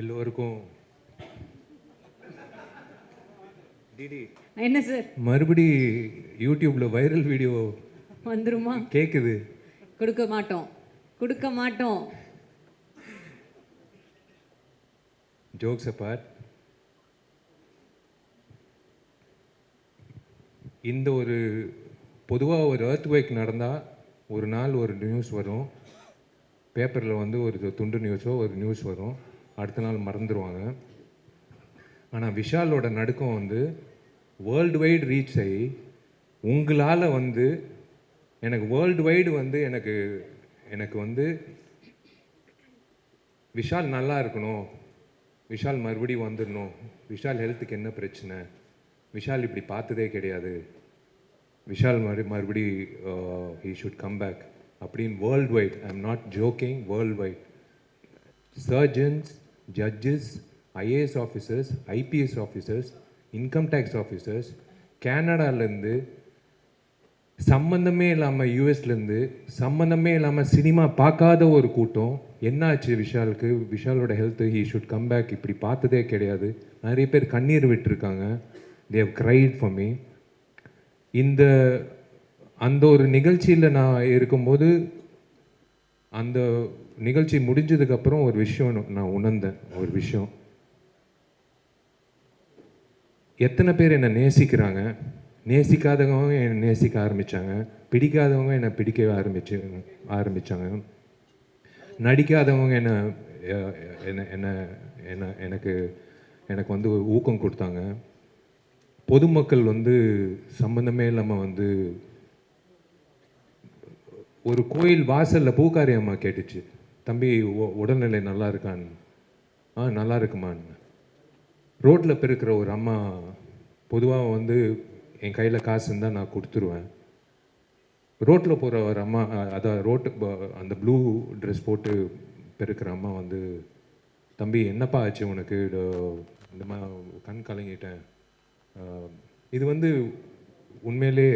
எல்லோருக்கும் டிடி என்ன சார் மறுபடி யூடியூப்ல வைரல் வீடியோ வந்துருமா? கேட்குது. கொடுக்க மாட்டோம், கொடுக்க மாட்டோம். ஜோக்ஸ் அப்பார்ட், இந்த ஒரு பொதுவாக ஒரு எர்த்குவேக் நடந்தால் ஒரு நாள் ஒரு நியூஸ் வரும், பேப்பரில் வந்து ஒரு துண்டு நியூஸோ ஒரு நியூஸ் வரும், அடுத்த நாள் மறந்துடுவாங்க. ஆனால் விஷாலோட நடுக்கம் வந்து வேர்ல்டு வைடு ரீச் ஆகி உங்களால் வந்து எனக்கு வேர்ல்டு வைடு வந்து எனக்கு வந்து விஷால் நல்லா இருக்கணும், விஷால் மறுபடியும் வந்துடணும், விஷால் ஹெல்த்துக்கு என்ன பிரச்சனை, விஷால் இப்படி பார்த்ததே கிடையாது, விஷால் மறுபடி ஹீ ஷுட் கம் பேக் அப்படின்னு world wide, I am not joking, world wide surgeons, judges, IAS officers, IPS officers, income tax officers, கேனடாலேருந்து சம்மந்தமே இல்லாமல் யூஎஸ்லேருந்து சம்மந்தமே இல்லாமல் சினிமா பார்க்காத ஒரு கூட்டம் என்னாச்சு விஷாலுக்கு, விஷாலோட health, he should come back இப்படி பார்த்ததே கிடையாது, நிறைய பேர் கண்ணீர் விட்டுருக்காங்க, they have cried for me. அந்த ஒரு நிகழ்ச்சியில் நான் இருக்கும்போது அந்த நிகழ்ச்சி முடிஞ்சதுக்கப்புறம் ஒரு விஷயம் நான் உணர்ந்தேன். ஒரு விஷயம், எத்தனை பேர் என்னை நேசிக்கிறாங்க, நேசிக்காதவங்க என்னை நேசிக்க ஆரம்பித்தாங்க, பிடிக்காதவங்க என்னை பிடிக்க ஆரம்பித்தாங்க, நடிக்காதவங்க என்ன என்ன என்ன எனக்கு எனக்கு வந்து ஊக்கம் கொடுத்தாங்க, பொதுமக்கள் வந்து சம்மந்தமே இல்லாமல் வந்து ஒரு கோயில் வாசலில் பூக்காரி அம்மா கேட்டுச்சு, தம்பி உடல்நிலை நல்லா இருக்கான்னு. நல்லா இருக்குமான்னு. ரோட்டில் பெருக்கிற ஒரு அம்மா, பொதுவாக வந்து என் கையில் காசு இருந்தால் நான் கொடுத்துருவேன், ரோட்டில் போகிற ஒரு அம்மா, அதான் அந்த ப்ளூ ட்ரெஸ் போட்டு பெருக்கிற அம்மா வந்து, தம்பி என்னப்பா ஆச்சு உனக்கு, இந்த மாதிரி கண் கலங்கிட்டேன். இது வந்து உண்மையிலே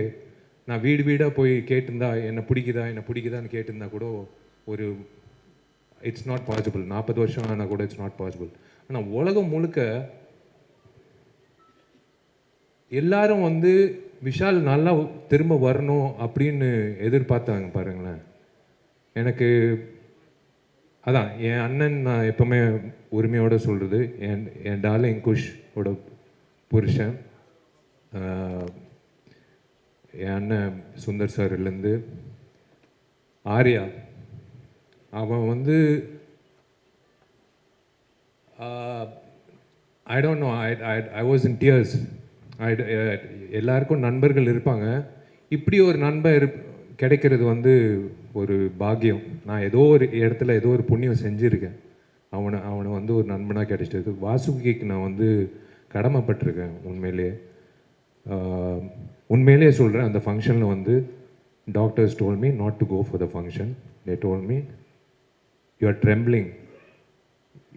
நான் வீடு வீடாக போய் கேட்டிருந்தா என்னை பிடிக்குதான்னு கேட்டிருந்தா கூட ஒரு இட்ஸ் நாட் பாசிபிள், 40 வருஷம் ஆனால் கூட இட்ஸ் நாட் பாசிபிள். ஆனால் உலகம் முழுக்க எல்லாரும் வந்து விஷால் நல்லா திரும்ப வரணும் அப்படின்னு எதிர்பார்த்தாங்க பாருங்களேன். எனக்கு அதான் என் அண்ணன், நான் எப்போவுமே உரிமையோடு சொல்கிறது, என் டார்லிங் குஷோட புருஷன், என் அண்ணன் சுந்தர் சார்லேருந்து ஆர்யா, அவன் வந்து I don't know, I was in tears. எல்லாருக்கும் நண்பர்கள் இருப்பாங்க, இப்படி ஒரு நண்பர் கிடைக்கிறது வந்து ஒரு பாக்கியம். நான் ஏதோ ஒரு இடத்துல ஏதோ ஒரு புண்ணியம் செஞ்சுருக்கேன், அவனை வந்து ஒரு நண்பனாக கிடைச்சது. வாசுகிக்கு நான் வந்து கடமைப்பட்டிருக்கேன். உண்மையிலே சொல்கிறேன், அந்த ஃபங்க்ஷனில் வந்து doctors told me not to go for the function. They told me you are trembling,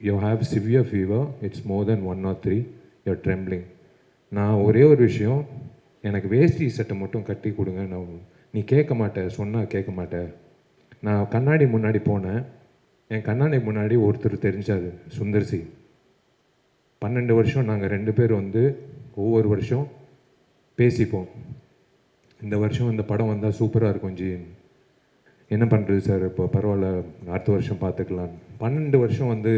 you have severe fever, it's more than 1 or 3, you are trembling. நான் ஒரே ஒரு விஷயம், எனக்கு வேஷ்டி சட்டை மட்டும் கட்டி கொடுங்க. நீ கேட்க மாட்டேன், சொன்னால் கேட்க மாட்டேன். நான் கண்ணாடி முன்னாடி போனேன், என் கண்ணாடி முன்னாடி ஒருத்தர் தெரிஞ்சார், சுந்தர்சி. 12 வருஷம் நாங்கள் 2 பேர் வந்து ஒவ்வொரு வருஷம் பேசிப்போம், இந்த வருஷம் இந்த படம் வந்தால் சூப்பராக இருக்கும் ஜி, என்ன பண்ணுறது சார், இப்போ பரவாயில்ல அடுத்த வருஷம் பார்த்துக்கலாம். 12 வருஷம் வந்து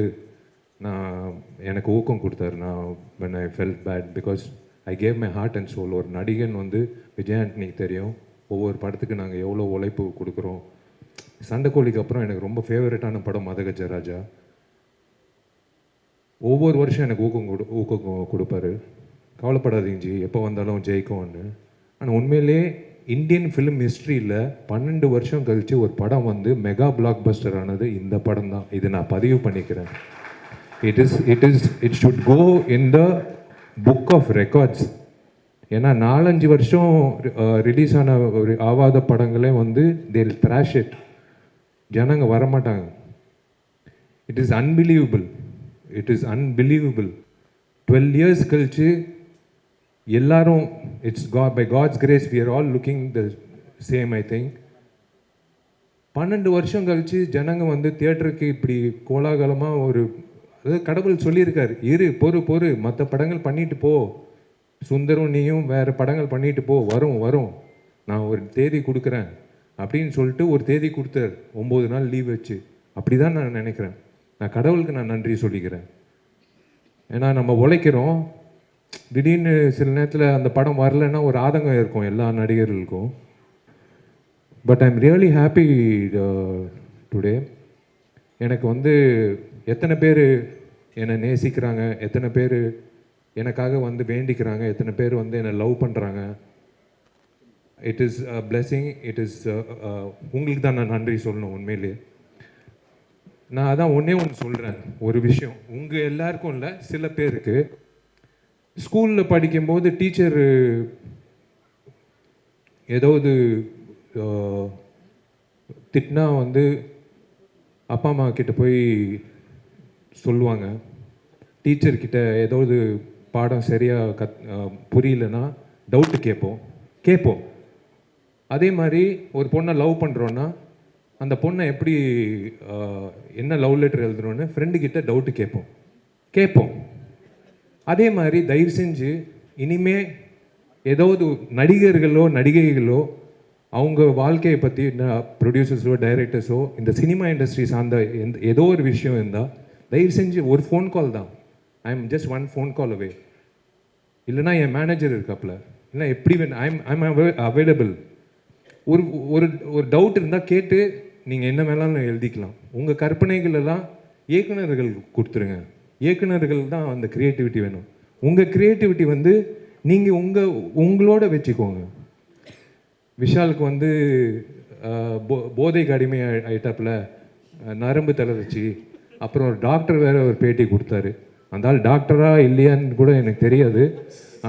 எனக்கு ஊக்கம் கொடுத்தாரு. நான் when I felt bad because I gave my heart and soul. ஒரு நடிகன் வந்து விஜய் ஆண்டனிக்கு தெரியும், ஒவ்வொரு படத்துக்கு நாங்கள் எவ்வளோ உழைப்பு கொடுக்குறோம். சண்டைக்கோழிக்கு அப்புறம் எனக்கு ரொம்ப ஃபேவரட்டான படம் மதகஜராஜா. ஒவ்வொரு வருஷம் எனக்கு ஊக்கம் கொடுப்பாரு, கவலைப்படாதீங்க ஜி, எப்போ வந்தாலும் ஜெயிக்கும்னு. ஆனால் உண்மையிலே இந்தியன் ஃபிலிம் ஹிஸ்ட்ரியில் 12 வருஷம் கழித்து ஒரு படம் வந்து மெகா பிளாக் பஸ்டர் ஆனது இந்த படம் தான். இது நான் பதிவு பண்ணிக்கிறேன். It should go in the book of records. ஏன்னா 4-5 வருஷம் ரிலீஸ் ஆன ஒரு ஆவாத படங்களே வந்து தேல் த்ராஷ் இட், ஜனங்க வரமாட்டாங்க. இட் இஸ் அன்பிலீவபிள், 12 years கழிச்சு எல்லாரும், it's by God's grace we are all looking the same. I think 12 வருஷம் கழிச்சு ஜனங்க வந்து தியேட்டருக்கு இப்படி கோலாகலமாக ஒரு அதாவது கடவுள் சொல்லியிருக்காரு, இரு பொறு பொறு, மற்ற படங்கள் பண்ணிட்டு போ, சுந்தரும் நீயும் வேறு படங்கள் பண்ணிட்டு போ, வரும் வரும், நான் ஒரு தேதி கொடுக்குறேன் அப்படின்னு சொல்லிட்டு ஒரு தேதி கொடுத்தார், 9 நாள் லீவ் வச்சு. அப்படி தான் நான் நினைக்கிறேன். நான் கடவுளுக்கு நான் நன்றி சொல்லிக்கிறேன். ஏன்னா நம்ம உழைக்கிறோம், திடீர்னு சில நேரத்தில் அந்த படம் வரலைன்னா ஒரு ஆதங்கம் இருக்கும் எல்லா நடிகர்களுக்கும். But I am really happy today. எனக்கு வந்து எத்தனை பேர் என்னை நேசிக்கிறாங்க, எத்தனை பேர் எனக்காக வந்து வேண்டிக்கிறாங்க, எத்தனை பேர் வந்து என்னை லவ் பண்ணுறாங்க. It is a blessing. It is உங்களுக்கு தான் நான் நன்றி சொல்லணும் உண்மையிலேயே. நான் அதான் ஒன்றே ஒன்று சொல்கிறேன், ஒரு விஷயம் உங்கள் எல்லாருக்கும் இல்லை, சில பேருக்கு ஸ்கூலில் படிக்கும்போது டீச்சர் ஏதாவது திட்டினா வந்து அப்பா அம்மா கிட்ட போய் சொல்லுவாங்க. டீச்சர்கிட்ட ஏதாவது பாடம் சரியாக புரியலன்னா டவுட்டு கேட்போம். அதே மாதிரி ஒரு பொண்ணை லவ் பண்ணுறோன்னா அந்த பொண்ணை எப்படி என்ன லவ் லெட்டர் எழுதுறோன்னு ஃப்ரெண்டுக்கிட்ட டவுட்டு கேட்போம். அதே மாதிரி தயவு செஞ்சு இனிமே ஏதாவது நடிகர்களோ நடிகைகளோ அவங்க வாழ்க்கையை பற்றி ப்ரொடியூசர்ஸோ டைரக்டர்ஸோ இந்த சினிமா இண்டஸ்ட்ரி சார்ந்த ஏதோ ஒரு விஷயம் இருந்தால் தயவு செஞ்சு ஒரு ஃபோன் கால் தான். I am just one phone call away. இல்லைனா என் மேனேஜர் இருக்காப்புல, இல்லை எப்படி ஐம் அவைலபிள். ஒரு ஒரு ஒரு டவுட் இருந்தால் கேட்டு நீங்கள் என்ன வேணாலும் எழுதிக்கலாம். உங்கள் கற்பனைகள் எல்லாம் இயக்குநர்கள் கொடுத்துருங்க. இயக்குநர்கள் தான் அந்த க்ரியேட்டிவிட்டி வேணும். உங்கள் க்ரியேட்டிவிட்டி வந்து நீங்கள் உங்களோட வச்சுக்கோங்க. விஷாலுக்கு வந்து போதைக்கு அடிமை ஆயிட்டாப்புல, நரம்பு தளர்ச்சி, அப்புறம் ஒரு டாக்டர் வேற ஒரு பேட்டி கொடுத்தாரு. அந்த ஆள் டாக்டரா இல்லையான்னு கூட எனக்கு தெரியாது,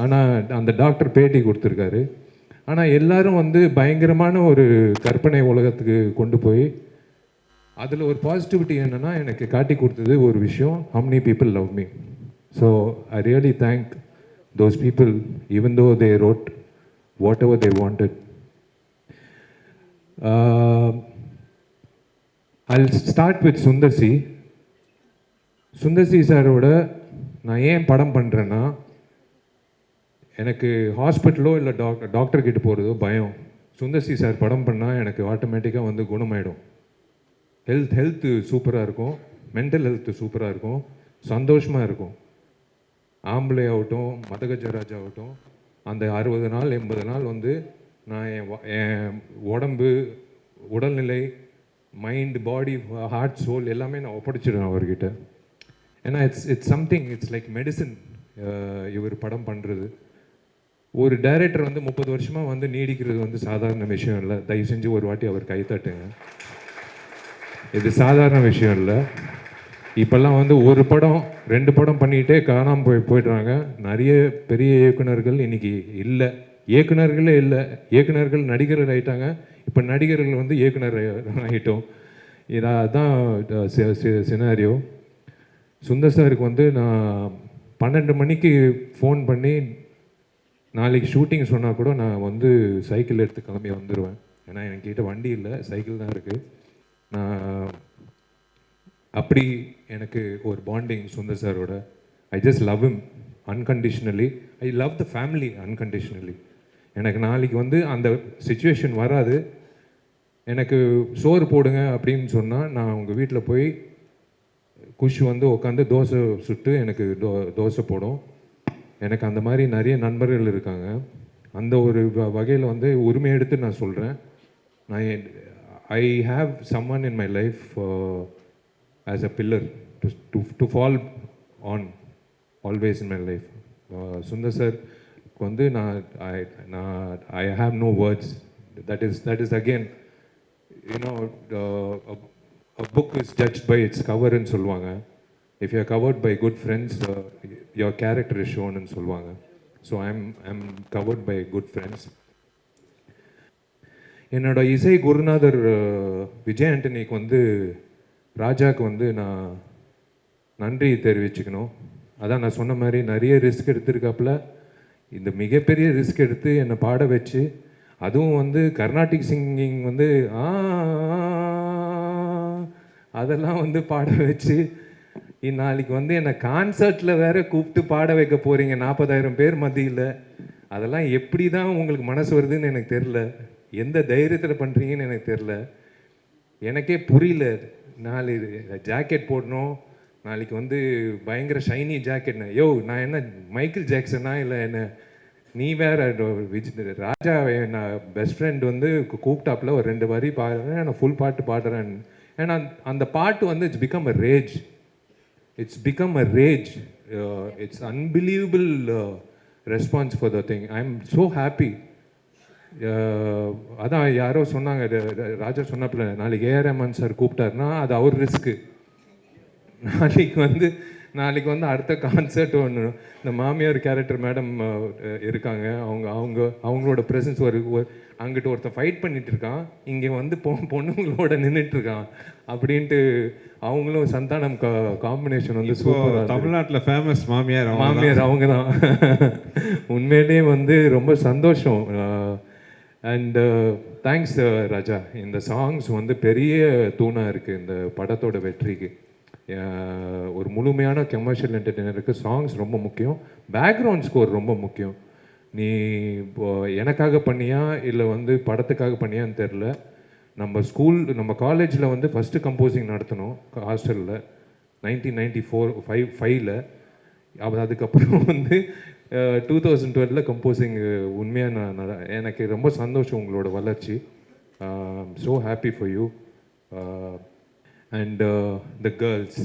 ஆனால் அந்த டாக்டர் பேட்டி கொடுத்துருக்காரு. ஆனால் எல்லாரும் வந்து பயங்கரமான ஒரு கற்பனை உலகத்துக்கு கொண்டு போய் அதில் ஒரு பாசிட்டிவிட்டி என்னென்னா எனக்கு காட்டி கொடுத்தது ஒரு விஷயம், how many people love me. So I really thank those people even though they wrote whatever they wanted. I'll start with Sundar C. Sundar C சாரோட நான் ஏன் படம் பண்ணுறேன்னா, எனக்கு ஹாஸ்பிட்டலோ இல்லை டாக்டர்கிட்ட போகிறதோ பயம். சுந்தர்சி சார் படம் பண்ணால் எனக்கு ஆட்டோமேட்டிக்காக வந்து குணமாயிடும். ஹெல்த்து சூப்பராக இருக்கும், மென்டல் ஹெல்த்து சூப்பராக இருக்கும், சந்தோஷமாக இருக்கும். ஆம்பளை ஆகட்டும் மதகஜராஜ் ஆகட்டும், அந்த 60 நாள் 80 நாள் வந்து நான் என் உடம்பு உடல்நிலை மைண்ட் பாடி ஹார்ட் சோல் எல்லாமே நான் ஒப்படைச்சிடுவேன் அவர்கிட்ட. ஏன்னா it's something, it's like medicine. இவர் படம் பண்ணுறது, ஒரு டைரக்டர் வந்து 30 வருஷமாக வந்து நீடிக்கிறது வந்து சாதாரண விஷயம் இல்லை. தயவு செஞ்சு ஒரு வாட்டி அவர் கைத்தட்டுங்க. இது சாதாரண விஷயம் இல்லை. இப்போல்லாம் வந்து ஒரு படம் 2 படம் பண்ணிகிட்டே காணாமல் போயிடுறாங்க. நிறைய பெரிய இயக்குநர்கள் இன்னைக்கு இல்லை, இயக்குநர்களே இல்லை. இயக்குநர்கள் நடிகர்கள் ஆகிட்டாங்க, இப்போ நடிகர்கள் வந்து இயக்குனர் ஆகிட்டோம். இதான் சினாரியோ. சுந்தர் சாருக்கு வந்து நான் 12 மணிக்கு ஃபோன் பண்ணி நாளைக்கு ஷூட்டிங் சொன்னால் கூட நான் வந்து சைக்கிள் எடுத்து கிளம்பி வந்துடுவேன். ஏன்னா என்கிட்ட வண்டி இல்லை, சைக்கிள் தான் இருக்குது. நான் அப்படி எனக்கு ஒரு பாண்டிங் சுந்தர் சாரோட. I just love him unconditionally. I love the family unconditionally. எனக்கு நாளைக்கு வந்து அந்த சுச்சுவேஷன் வராது. எனக்கு சோறு போடுங்க அப்படின்னு சொன்னால் நான் உங்கள் வீட்டில் போய் குஷ் வந்து உட்காந்து தோசை சுட்டு எனக்கு தோசை போடும். எனக்கு அந்த மாதிரி நிறைய நண்பர்கள் இருக்காங்க. அந்த ஒரு வகையில் வந்து உரிமை எடுத்து நான் சொல்கிறேன், நான் I have someone in my life as a pillar to fall on always in my life. Sundar sir வந்து நான் I have no words. That is again, you know, a book is judged by its cover ன்னு சொல்லுவாங்க. If you are covered by good friends, your character is shown ன்னு சொல்லுவாங்க. So I'm covered by good friends. என்னோட இசை குருநாதர் விஜய் ஆண்டனிக்கு வந்து ராஜாவுக்கு வந்து நான் நன்றி தெரிவிச்சுக்கணும். அதான் நான் சொன்ன மாதிரி நிறைய ரிஸ்க் எடுத்திருக்காப்புல. இந்த மிகப்பெரிய ரிஸ்க் எடுத்து என்னை பாட வச்சு, அதுவும் வந்து கர்நாடிக் சிங்கிங் வந்து அதெல்லாம் வந்து பாட வச்சு நாளைக்கு வந்து என்னை கான்சர்ட்டில் வேற கூப்பிட்டு பாட வைக்க போகிறீங்க 40,000 பேர் மத்தியில். அதெல்லாம் எப்படி தான் உங்களுக்கு மனசு வருதுன்னு எனக்கு தெரில, எந்த தைரியத்தில் பண்ணுறீங்கன்னு எனக்கு தெரில, எனக்கே புரியல. ஜாக்கெட் போடணும், நாளைக்கு வந்து பயங்கர ஷைனி ஜாக்கெட்னு. யோ நான் என்ன மைக்கேல் ஜாக்சனா இல்லை என்ன? நீ வேற ராஜா நான் பெஸ்ட் ஃப்ரெண்ட் வந்து கூப்பிட்டாப்புல ஒரு 2 வரி பாடுறேன், நான் ஃபுல் பாட்டு பாடுறேன். ஏன்னா அந்த பாட்டு வந்து it's become a rage. It's become a rage. It's unbelievable response for the thing. I'm so happy. அதான் யாரோ சொன்னாங்க, ராஜா சொன்னாப்புல நாளைக்கு ஏஆர் ரஹ்மான் சார் கூப்பிட்டாருன்னா அது அவர் ரிஸ்க்கு. நாளைக்கு வந்து அடுத்த கான்சர்ட் ஒன்று, இந்த மாமியார் கேரக்டர் மேடம் இருக்காங்க, அவங்களோட ப்ரெசன்ஸ் அங்கிட்டு ஒருத்தன் ஃபைட் பண்ணிட்டு இருக்கான், இங்கே வந்து பொண்ணுங்களோட நின்றுட்டு இருக்கான் அப்படின்ட்டு. அவங்களும் சந்தானம் காம்பினேஷன் வந்து சூப்பராக. தமிழ்நாட்டில் ஃபேமஸ் மாமியார் அவங்க தான். உண்மையிலேயே வந்து ரொம்ப சந்தோஷம். அண்ட் தேங்க்ஸ் ராஜா. இந்த சாங்ஸ் வந்து பெரிய தூணாக இருக்குது இந்த படத்தோட வெற்றிக்கு. ஒரு முழுமையான கமர்ஷியல் என்டர்டெய்னருக்கு சாங்ஸ் ரொம்ப முக்கியம், பேக்ரவுண்ட் ஸ்கோர் ரொம்ப முக்கியம். நீ எனக்காக பண்ணியா இல்லை வந்து படத்துக்காக பண்ணியான்னு தெரில. நம்ம காலேஜில் வந்து ஃபஸ்ட்டு கம்போசிங் நடத்தணும் ஹாஸ்டலில் 1994-5ல். அதுக்கப்புறம் வந்து 2012 கம்போசிங். உண்மையாக எனக்கு ரொம்ப சந்தோஷம் உங்களோட வளர்ச்சி. So happy for you. And the girls,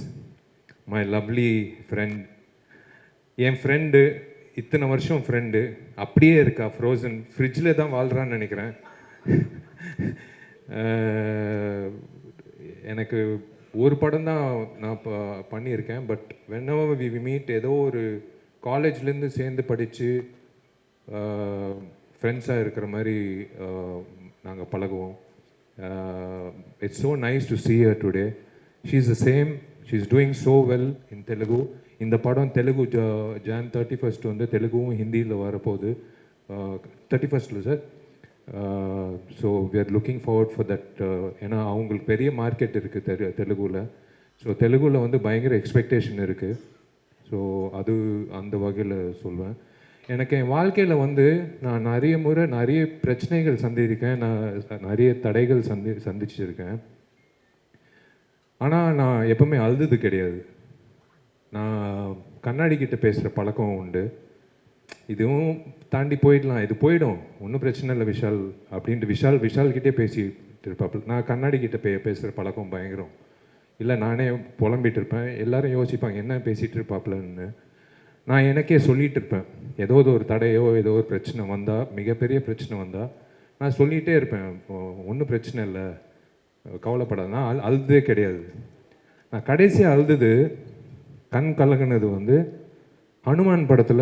my lovely friend. N friend இத்தனை வருஷம் ஃப்ரெண்டு அப்படியே இருக்கா, ஃப்ரோசன் ஃப்ரிட்ஜில் தான் வாழ்கிறான்னு நினைக்கிறேன். எனக்கு ஒரு படம் தான் நான் பண்ணியிருக்கேன். பட் whenever we meet, ஏதோ ஒரு காலேஜ்லேருந்து சேர்ந்து படித்து ஃப்ரெண்ட்ஸாக இருக்கிற மாதிரி நாங்கள் பழகுவோம். It's so nice to see her today. she is the same, she is doing so well in Telugu. இந்த படம் தெலுங்கு Jan 31 வந்து தெலுங்கும் ஹிந்தியில் வரப்போகுது. 31 sir. So we are looking forward for that. ஏன்னா அவங்களுக்கு பெரிய மார்க்கெட் இருக்குது தெலுங்குல. ஸோ தெலுங்குல வந்து பயங்கர எக்ஸ்பெக்டேஷன் இருக்குது. ஸோ அது அந்த வகையில் சொல்வேன். எனக்கு என் வாழ்க்கையில் வந்து நான் நிறைய பிரச்சனைகள் சந்திருக்கேன், நான் நிறைய தடைகள் சந்திச்சிருக்கேன். ஆனால் நான் எப்பவுமே அழுது கிடையாது. நான் கண்ணாடி கிட்ட பேசுகிற பழக்கம் உண்டு. இதுவும் தாண்டி போயிடலாம், இது போயிடும், ஒன்றும் பிரச்சனை இல்லை விஷால் அப்படின்ட்டு விஷால்கிட்டே பேசிட்டு இருப்பாப்புல. நான் கண்ணாடி கிட்ட பேசுகிற பழக்கம் பயங்கரம். இல்லை நானே புலம்பிகிட்டு இருப்பேன், எல்லாரும் யோசிப்பாங்க என்ன பேசிகிட்டு இருப்பாப்புலன்னு. நான் எனக்கே சொல்லிகிட்டு இருப்பேன், ஏதோ ஒரு தடையோ ஏதோ ஒரு பிரச்சனை வந்தால், மிகப்பெரிய பிரச்சனை வந்தால் நான் சொல்லிகிட்டே இருப்பேன், ஒன்றும் பிரச்சனை இல்லை, கவலைப்படாது. நான் அழுதே கிடையாது. நான் கடைசியாக அழுது கண் கலங்கினது வந்து ஹனுமான் படத்தில்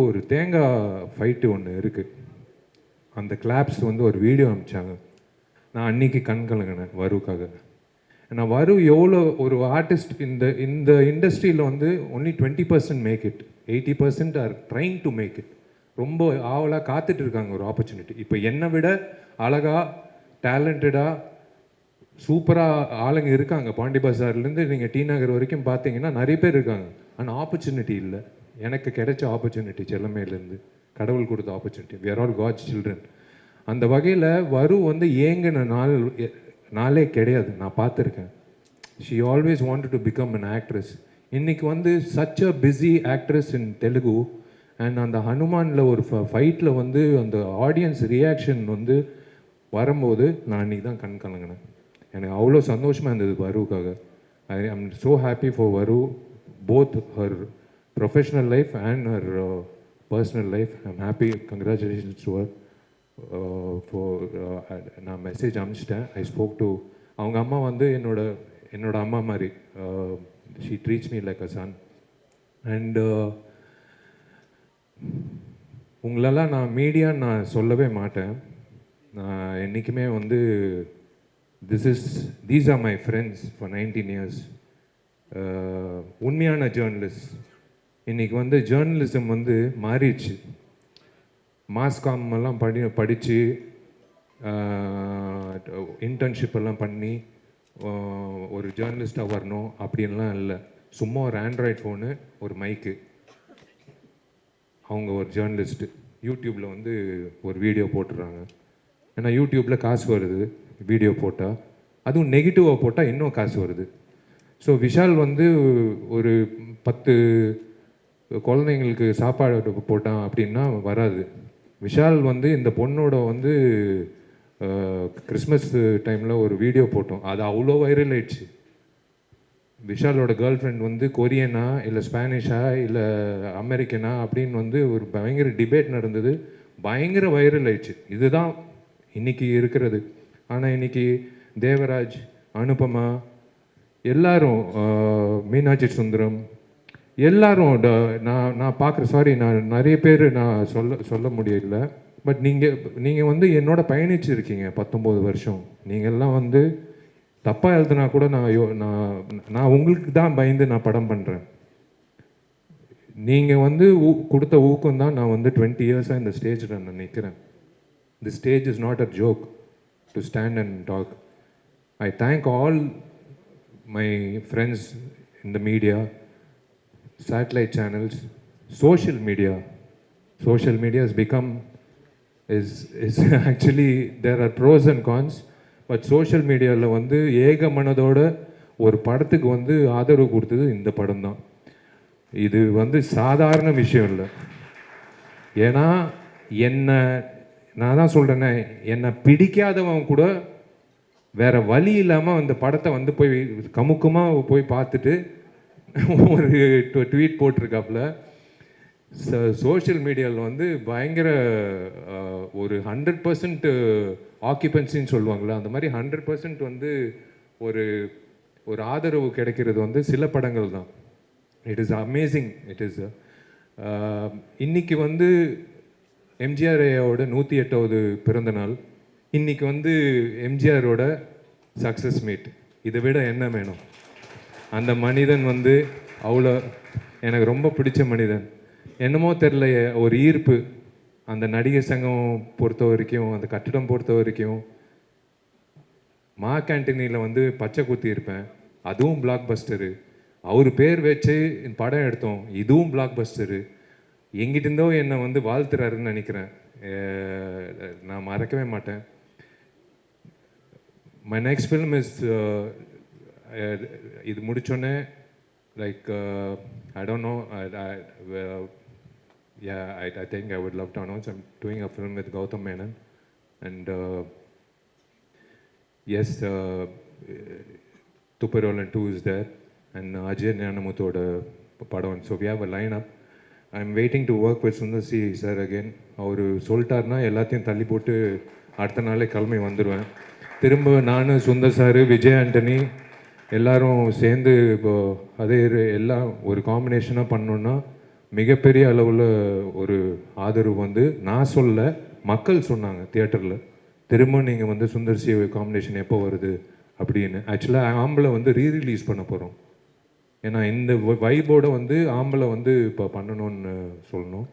ஒரு தேங்காய் ஃபைட்டு ஒன்று இருக்குது. அந்த கிளாப்ஸ் வந்து ஒரு வீடியோ அனுப்பிச்சாங்க. நான் அன்னைக்கு கண் கலங்கினேன் வருக்காக. நான் எவ்வளோ ஒரு ஆர்டிஸ்ட் இந்த இண்டஸ்ட்ரியில் வந்து only 20% make it, 80% are trying to make it. ரொம்ப ஆவலாக காத்துட்டு இருக்காங்க ஒரு ஆப்பர்ச்சுனிட்டி. இப்போ என்னை விட அழகாக டேலண்டடாக சூப்பராக ஆளுங்க இருக்காங்க. பாண்டி பஜார்லேருந்து நீங்கள் டி நகர் வரைக்கும் பார்த்தீங்கன்னா நிறைய பேர் இருக்காங்க. ஆனால் ஆப்பர்ச்சுனிட்டி இல்லை. எனக்கு கிடைச்ச ஆப்பர்ச்சுனிட்டி செல்லமையிலேருந்து கடவுள் கொடுத்த opportunity. we are all God's children. அந்த வகையில் வந்து ஏங்கின நாளே கிடையாது. நான் பார்த்துருக்கேன். she always wanted to become an actress. இன்றைக்கி வந்து such a busy actress in Telugu. And அந்த ஹனுமானில் ஒரு ஃபைட்டில் வந்து அந்த ஆடியன்ஸ் ரியாக்ஷன் வந்து வரும்போது நான் அன்றைக்கி தான் கண் கலங்கினேன். எனக்கு அவ்வளோ சந்தோஷமாக இருந்தது வருவுக்காக. I am so happy for Varu, both her professional life and her personal life. I'm happy. Congratulations to her for. நான் மெசேஜ் அனுப்பிச்சிட்டேன். ஐ ஸ்போக் டு அவங்க அம்மா வந்து என்னோட அம்மா மாதிரி. She treats me like a son. And உங்களெல்லாம் நான் மீடியான்னு நான் சொல்லவே மாட்டேன். நான் என்றைக்குமே வந்து these are my friends for 19 years. உண்மையான ஜேர்னலிஸ்ட். இன்றைக்கி வந்து ஜேர்னலிசம் வந்து மாறிடுச்சு. மாஸ் காம் எல்லாம் படித்து இன்டர்ன்ஷிப் எல்லாம் பண்ணி ஒரு ஜேர்னலிஸ்டாக வரணும் அப்படின்லாம் இல்லை. சும்மா ஒரு ஆண்ட்ராய்ட் ஃபோனு, ஒரு மைக்கு, அவங்க ஒரு ஜேர்னலிஸ்ட்டு. யூடியூப்பில் வந்து ஒரு வீடியோ போட்டுடுறாங்க. ஏன்னா யூடியூப்பில் காசு வருது வீடியோ போட்டால், அதுவும் நெகட்டிவாக போட்டால் இன்னும் காசு வருது. ஸோ விஷால் வந்து ஒரு 10 குழந்தைங்களுக்கு சாப்பாடு போட்டான் அப்படின்னா வராது. விஷால் வந்து இந்த பொண்ணோட வந்து கிறிஸ்மஸ் டைமில் ஒரு வீடியோ போட்டோம், அது அவ்வளோ வைரல் ஆயிடுச்சு. விஷாலோட கேர்ள் ஃப்ரெண்ட் வந்து கொரியனா இல்லை ஸ்பானிஷா இல்லை அமெரிக்கனா அப்படின்னு வந்து ஒரு பயங்கர டிபேட் நடந்தது, பயங்கர வைரல் ஆயிடுச்சு. இதுதான் இன்னைக்கு இருக்கிறது. ஆனால் இன்னைக்கு தேவராஜ், அனுபமா, எல்லாரும், மீனாட்சி சுந்தரம், எல்லாரும் நான் பார்க்குற, சாரி நான் நிறைய பேர் நான் சொல்ல முடியல, பட் நீங்கள் வந்து என்னோட பயணிச்சிருக்கீங்க 19 வருஷம். நீங்கள்லாம் வந்து தப்பாக எழுதுனா கூட நான் உங்களுக்கு தான் பயந்து நான் படம் பண்ணுறேன். நீங்கள் வந்து கொடுத்த ஊக்கம் தான் நான் வந்து 20 இயர்ஸாக இந்த ஸ்டேஜில் நான் நிற்கிறேன். The stage is not a joke to stand and talk. I thank all my friends in the media, satellite channels, social media. Social media has become, is actually, there are pros and cons, but social மீடியாவில் வந்து ஏக மனதோட ஒரு படத்துக்கு வந்து ஆதரவு கொடுத்தது இந்த படம் தான். இது வந்து சாதாரண விஷயம் இல்லை. ஏன்னா நான் தான் சொல்கிறேன்னே, என்னை பிடிக்காதவன் கூட வேறு வழி இல்லாமல் அந்த படத்தை வந்து போய் கமுக்கமாக போய் பார்த்துட்டு ஒரு ட்வீட் போட்டிருக்காப்புல. சோஷியல் மீடியாவில் வந்து பயங்கர ஒரு 100% ஆக்கியபன்சின்னு சொல்லுவாங்களே, அந்த மாதிரி 100% வந்து ஒரு ஆதரவு கிடைக்கிறது வந்து சில படங்கள் தான். It is amazing. It is இன்னைக்கு வந்து எம்ஜிஆர் ஐயாவோட 108வது பிறந்த நாள். இன்றைக்கி வந்து எம்ஜிஆரோட சக்ஸஸ் மீட். இதை விட என்ன வேணும்? அந்த மனிதன் வந்து அவ்வளோ எனக்கு ரொம்ப பிடிச்ச மனிதன். என்னமோ தெரில, ஒரு ஈர்ப்பு. அந்த நடிகர் சங்கம் பொறுத்த வரைக்கும், அந்த கட்டிடம் பொறுத்த வரைக்கும், மா கேன்டீனில் வந்து பச்சை குத்தி இருப்பேன், அதுவும் பிளாக் பஸ்டரு. அவர் பேர் வச்சு படம் எடுத்தோம், இதுவும் பிளாக் பஸ்டரு. எங்கிட்டிருந்தோ என்னை வந்து வாழ்த்துறாருன்னு நினைக்கிறேன். நான் மறக்கவே மாட்டேன். My next film is இது முடிச்சோன்னே, like I don't know, I think I would love to announce I'm doing a film with Gautam Menon, and yes, Tupperwala 2 is there, and Ajay Nyanamuthoda padam. So we have a lineup. I'm waiting to work with Sundar C sir again. அவர் சொல்லிட்டாருன்னா எல்லாத்தையும் தள்ளி போட்டு அடுத்த நாளே கிளம்பி வந்துடுவேன். திரும்ப நான், சுந்தர் சார், விஜய் ஆண்டனி எல்லாரும் சேர்ந்து இப்போ எல்லாம் ஒரு காம்பினேஷனாக பண்ணோன்னா மிகப்பெரிய அளவில் ஒரு ஆதரவு வந்து நான் சொல்ல, மக்கள் சொன்னாங்க தியேட்டரில். திரும்ப நீங்கள் வந்து சுந்தர் சி காம்பினேஷன் எப்போ வருது அப்படின்னு. ஆக்சுவலாக ஆம்பளை வந்து ரீரிலீஸ் பண்ண போகிறோம். ஏன்னா இந்த வைபோட வந்து ஆம்பளை வந்து இப்போ பண்ணணும்னு சொல்லணும்.